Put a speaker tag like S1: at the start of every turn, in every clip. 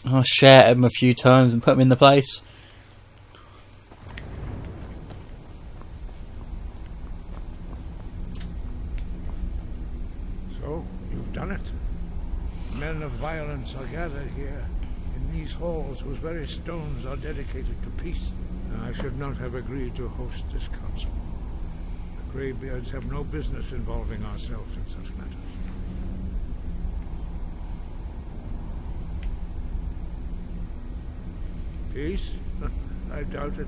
S1: I'll shout at him a few times and put him in the place.
S2: So, you've done it. Men of violence are gathered here, in these halls whose very stones are dedicated to peace. I should not have agreed to host this council. The Greybeards have no business involving ourselves in such matters. Peace? I doubt it.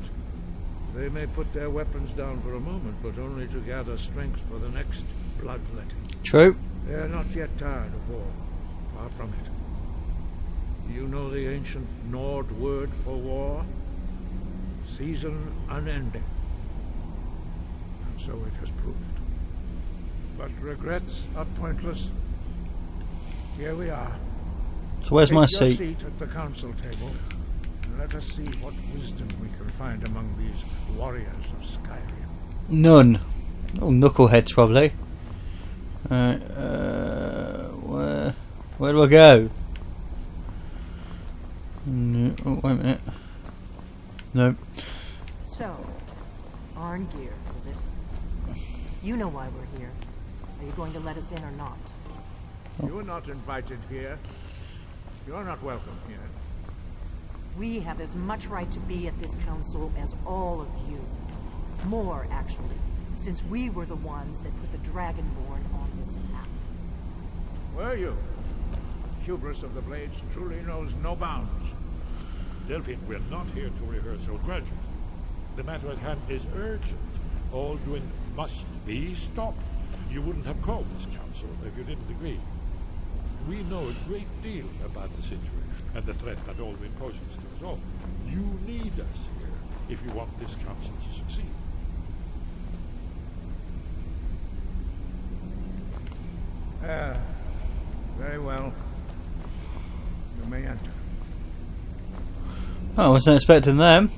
S2: They may put their weapons down for a moment, but only to gather strength for the next bloodletting.
S1: True.
S2: They are not yet tired of war. Far from it. Do you know the ancient Nord word for war? Season unending. And so it has proved. But regrets are pointless. Here we are.
S1: So where's my seat?
S2: Take your seat at the council table. And let us see what wisdom we can find among these warriors of Skyrim.
S1: None. Oh, knuckleheads probably. Where do I go? No, oh, wait a minute. No.
S3: So, Arngeir, is it? You know why we're here. Are you going to let us in or not?
S2: You are not invited here. You are not welcome here.
S3: We have as much right to be at this council as all of you. More, actually, since we were the ones that put the Dragonborn on this map.
S2: Were you? Hubris of the Blades truly knows no bounds.
S4: Delphine, we're not here to rehearse our grudges. The matter at hand is urgent. All doing must be stopped. You wouldn't have called this council if you didn't agree. We know a great deal about the situation and the threat that Alwyn poses to us all. You need us here if you want this council to succeed.
S2: Very well. You may enter.
S1: Oh, I wasn't expecting them.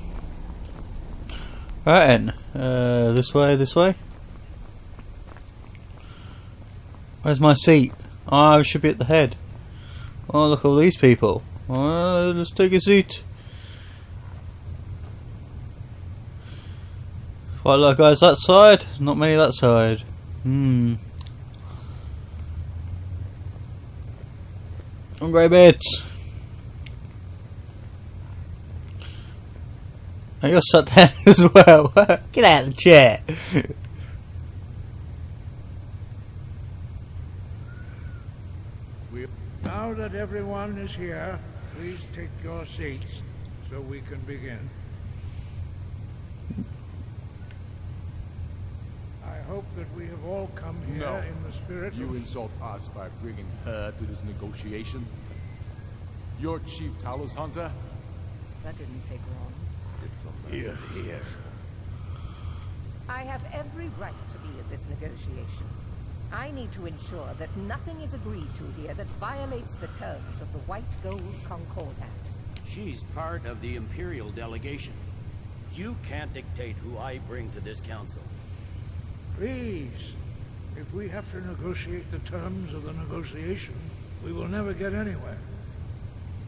S1: Right then. This way, this way. Where's my seat? Oh, I should be at the head. Oh, look at all these people. Oh, let's take a seat. Quite a lot of guys that side, not many that side. Greybeards. Oh, you're sat down as well. Get out of the chair.
S2: Now that everyone is here, please take your seats so we can begin. I hope that we have all come here in the spirit
S5: You insult us by bringing her to this negotiation? You're Chief Talos Hunter?
S3: That didn't take long.
S4: Here, here.
S6: I have every right to be at this negotiation. I need to ensure that nothing is agreed to here that violates the terms of the White Gold Concordat.
S7: She's part of the Imperial delegation. You can't dictate who I bring to this council.
S2: Please, if we have to negotiate the terms of the negotiation, we will never get anywhere.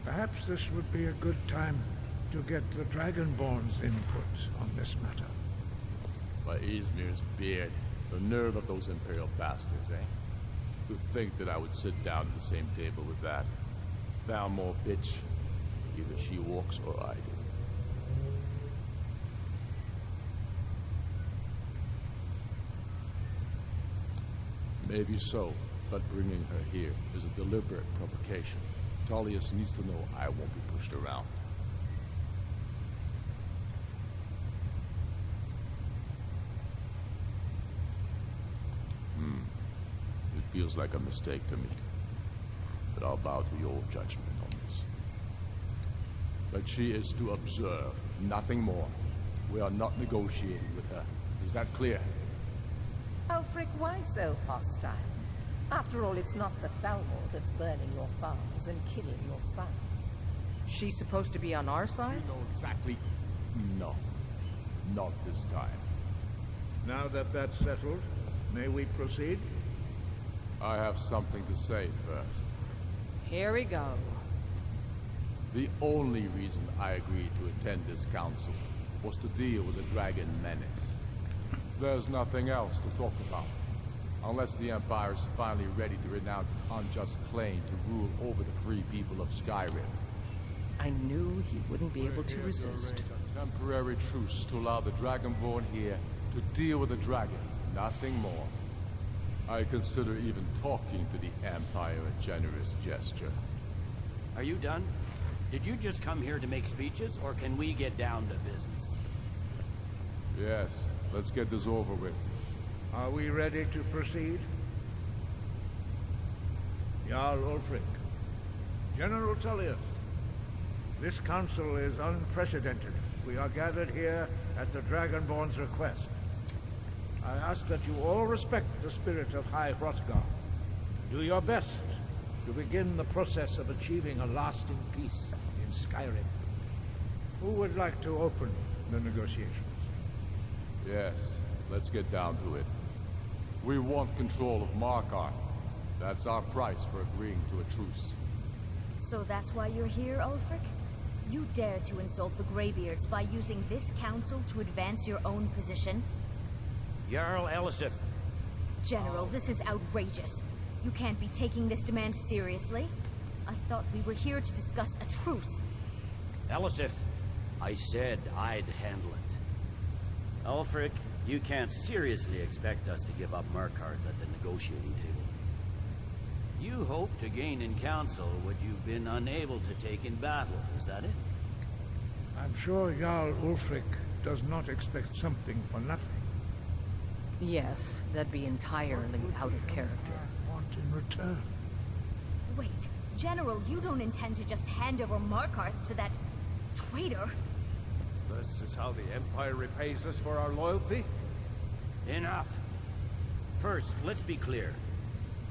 S2: Perhaps this would be a good time to get the Dragonborn's input on this matter.
S5: By Izmir's beard. The nerve of those Imperial bastards, eh? To think that I would sit down at the same table with that. Thalmor bitch. Either she walks or I do. Maybe so, but bringing her here is a deliberate provocation. Tullius needs to know I won't be pushed around. It feels like a mistake to me, but I'll bow to your judgment on this. But she is to observe, nothing more. We are not negotiating with her. Is that clear?
S6: Ulfric, why so hostile? After all, it's not the Thalmor that's burning your farms and killing your sons.
S3: She's supposed to be on our
S5: You
S3: side?
S5: know exactly. No. Not this time.
S2: Now that that's settled, may we proceed?
S5: I have something to say first.
S3: Here we go.
S5: The only reason I agreed to attend this council was to deal with the dragon menace. There's nothing else to talk about. Unless the Empire is finally ready to renounce its unjust claim to rule over the free people of Skyrim.
S6: I knew he wouldn't be able to resist.
S5: A temporary truce to allow the Dragonborn here to deal with the dragons, nothing more. I consider even talking to the Empire a generous gesture.
S7: Are you done? Did you just come here to make speeches, or can we get down to business?
S5: Yes, let's get this over with.
S2: Are we ready to proceed? Jarl Ulfric, General Tullius, this council is unprecedented. We are gathered here at the Dragonborn's request. I ask that you all respect the spirit of High Hrothgar. Do your best to begin the process of achieving a lasting peace in Skyrim. Who would like to open the negotiations?
S5: Yes, let's get down to it. We want control of Markarth. That's our price for agreeing to a truce.
S8: So that's why you're here, Ulfric? You dare to insult the Greybeards by using this council to advance your own position?
S7: Jarl Elisif.
S8: General, this is outrageous. You can't be taking this demand seriously. I thought we were here to discuss a truce.
S7: Elisif, I said I'd handle it. Ulfric, you can't seriously expect us to give up Markarth at the negotiating table. You hope to gain in council what you've been unable to take in battle, is that it?
S2: I'm sure Jarl Ulfric does not expect something for nothing.
S6: Yes, that'd be entirely out of character.
S2: Want in return?
S8: Wait, General, you don't intend to just hand over Markarth to that traitor?
S9: This is how the Empire repays us for our loyalty?
S7: Enough. First, let's be clear.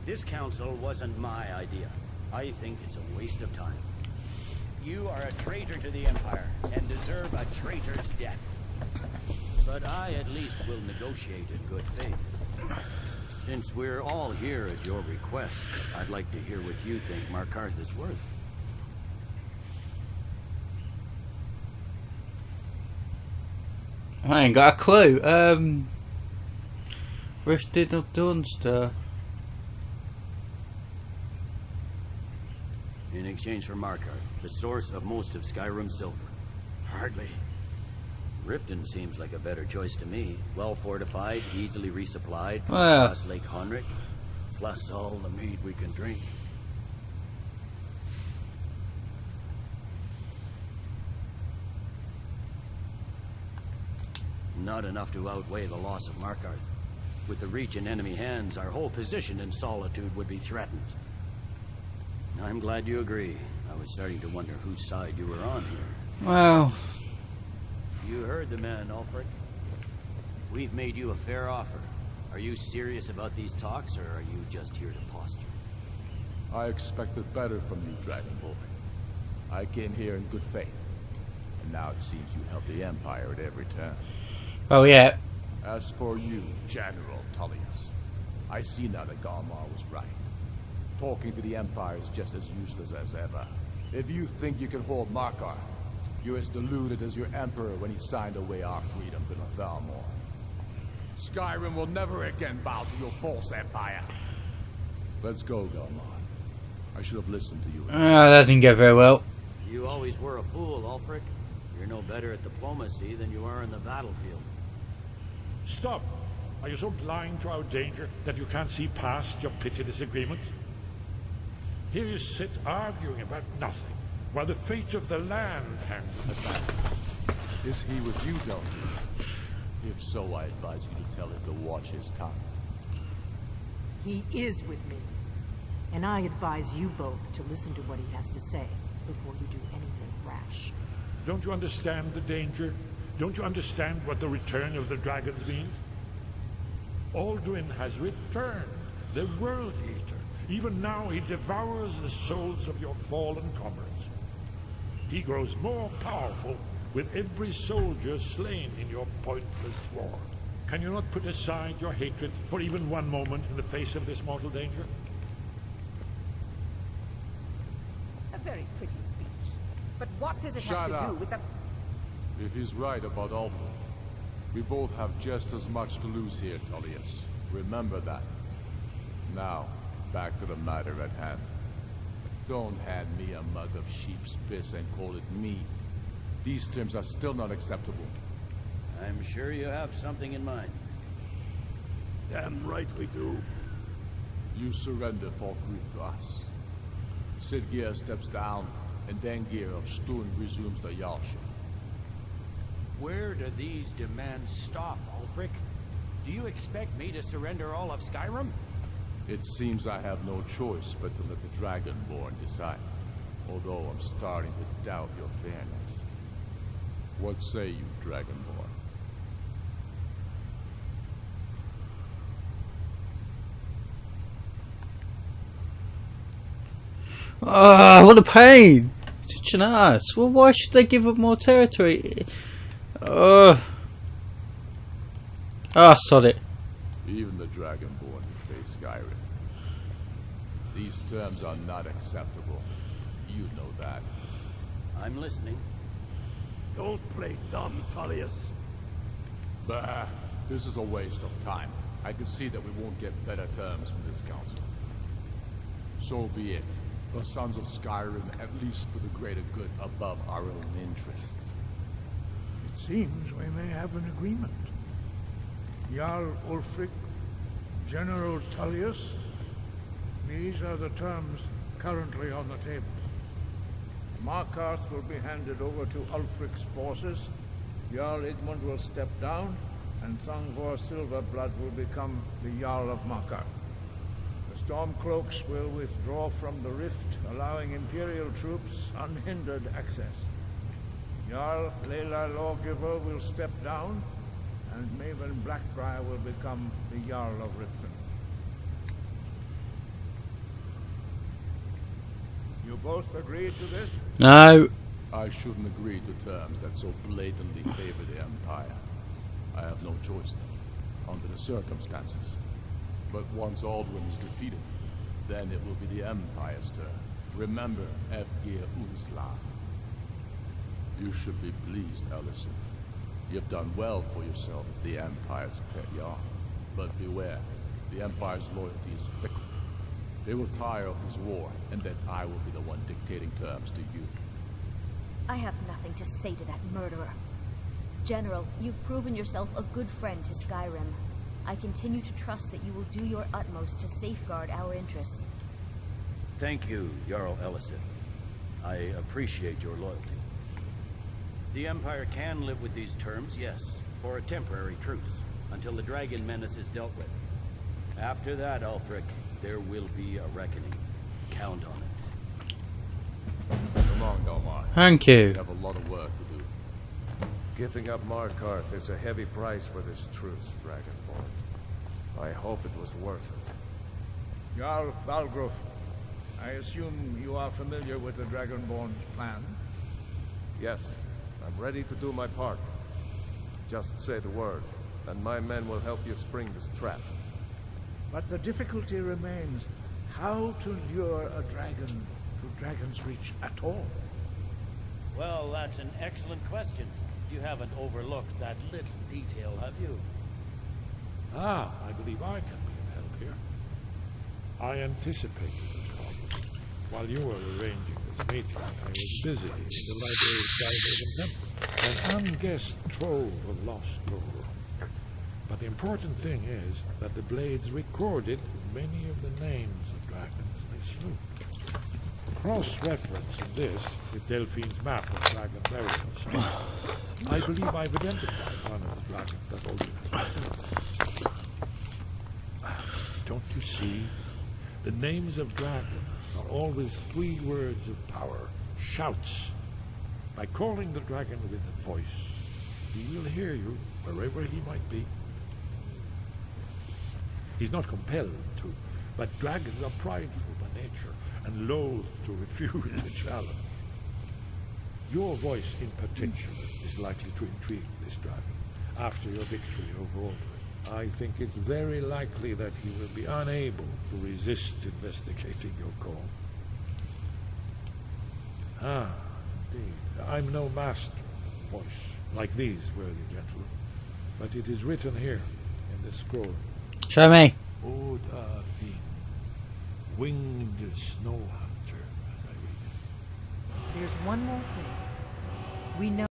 S7: This council wasn't my idea. I think it's a waste of time. You are a traitor to the Empire, and deserve a traitor's death. But I at least will negotiate in good faith. Since we're all here at your request, I'd like to hear what you think Markarth is worth.
S1: I ain't got a clue. Rift did not Dunster.
S7: In exchange for Markarth, the source of most of Skyrim's silver. Hardly. Riften seems like a better choice to me. Well fortified, easily resupplied from across Lake Honric, plus all the mead we can drink. Not enough to outweigh the loss of Markarth. With the Reach in enemy hands, our whole position in Solitude would be threatened. I'm glad you agree. I was starting to wonder whose side you were on here.
S1: Well,
S7: You heard the man, Ulfric. We've made you a fair offer. Are you serious about these talks, or are you just here to posture?
S5: I expected better from you, Dragonborn. I came here in good faith. And now it seems you help the Empire at every turn.
S1: oh yeah.
S5: As for you, General Tullius, I see now that Garmar was right. Talking to the Empire is just as useless as ever. If you think you can hold Markarth, you're as deluded as your Emperor when he signed away our freedom to the Thalmor. Skyrim will never again bow to your false empire. Let's go, Garmar. I should have listened to you.
S1: That didn't go very well.
S7: You always were a fool, Ulfric. You're no better at diplomacy than you are in the battlefield.
S4: Stop! Are you so blind to our danger that you can't see past your petty disagreements? Here you sit arguing about nothing, while the fate of the land hangs in the balance.
S5: Is he with you, Delphi? If so, I advise you to tell him to watch his tongue.
S3: He is with me. And I advise you both to listen to what he has to say before you do anything rash.
S4: Don't you understand the danger? Don't you understand what the return of the dragons means? Alduin has returned, the World Eater. Even now he devours the souls of your fallen comrades. He grows more powerful with every soldier slain in your pointless war. Can you not put aside your hatred for even one moment in the face of this mortal danger?
S6: A very pretty speech. But what does it
S5: Shut
S6: have to do
S5: up.
S6: with the...
S5: If he's right about Ulfric, we both have just as much to lose here, Tullius. Remember that. Now, back to the matter at hand. Don't hand me a mug of sheep's piss and call it meat. These terms are still not acceptable.
S7: I'm sure you have something in mind.
S2: Damn right we do.
S5: You surrender Falkreath to us. Siggeir steps down, and Dengir of Stund resumes the Jarlship.
S7: Where do these demands stop, Ulfric? Do you expect me to surrender all of Skyrim?
S5: It seems I have no choice but to let the Dragonborn decide. Although I'm starting to doubt your fairness. What say you, Dragonborn?
S1: Ah, what a pain! Such an ass. Well, why should they give up more territory? Sod it.
S5: Even the Dragonborn who face Skyrim. These terms are not acceptable. You know that.
S7: I'm listening.
S2: Don't play dumb, Tullius.
S5: Bah, this is a waste of time. I can see that we won't get better terms from this council. So be it. The Sons of Skyrim at least put the greater good above our own interests.
S2: It seems we may have an agreement. Jarl Ulfric, General Tullius, these are the terms currently on the table. Markarth will be handed over to Ulfric's forces, Jarl Igmund will step down, and Thongvor Silverblood will become the Jarl of Markarth. The Stormcloaks will withdraw from the rift, allowing Imperial troops unhindered access. Jarl Leila Lawgiver will step down, and Maven Blackbriar will become the Jarl of Riften. You both agree to this?
S1: No.
S5: I shouldn't agree to terms that so blatantly favor the Empire. I have no choice then, under the circumstances. But once Aldwin is defeated, then it will be the Empire's turn. Remember, Evgir Unsla. You should be pleased, Ellison. You've done well for yourself as the Empire's pet Jarl. But beware, the Empire's loyalty is fickle. They will tire of this war, and then I will be the one dictating terms to you.
S8: I have nothing to say to that murderer. General, you've proven yourself a good friend to Skyrim. I continue to trust that you will do your utmost to safeguard our interests.
S7: Thank you, Jarl Ellison. I appreciate your loyalty. The Empire can live with these terms, yes, for a temporary truce, until the dragon menace is dealt with. After that, Ulfric, there will be a reckoning. Count on it.
S5: Come on, Dalmar.
S1: Thank you.
S5: We have a lot of work to do.
S9: Giving up Markarth is a heavy price for this truce, Dragonborn. I hope it was worth it.
S2: Jarl Balgruf, I assume you are familiar with the Dragonborn's plan?
S9: Yes, I'm ready to do my part. Just say the word, and my men will help you spring this trap.
S2: But the difficulty remains how to lure a dragon to Dragon's Reach at all.
S7: Well, that's an excellent question. You haven't overlooked that little detail, have you?
S4: Ah, I believe I can be of help here. I anticipated the problem. While you were arranging this meeting, I was busy in the library of Skyrim Temple, an unguessed trove of lost lore. But the important thing is that the blades recorded many of the names of dragons they slew. Cross-referencing this with Delphine's map of dragon burials, I believe I've identified one of the dragons that Odin has killed. Don't you see? The names of dragons are always 3 words of power, shouts. By calling the dragon with a voice, he will hear you wherever he might be. He's not compelled to, but dragons are prideful by nature and loath to refuse a challenge. Your voice in particular is likely to intrigue this dragon after your victory over Aldrin. I think it's very likely that he will be unable to resist investigating your call. Ah,
S2: Indeed. I'm no master voice, like these worthy gentlemen, but it is written here in this scroll.
S1: Show me.
S2: Oda Vin, winged snow hunter, as I read it.
S3: There's one more thing. We know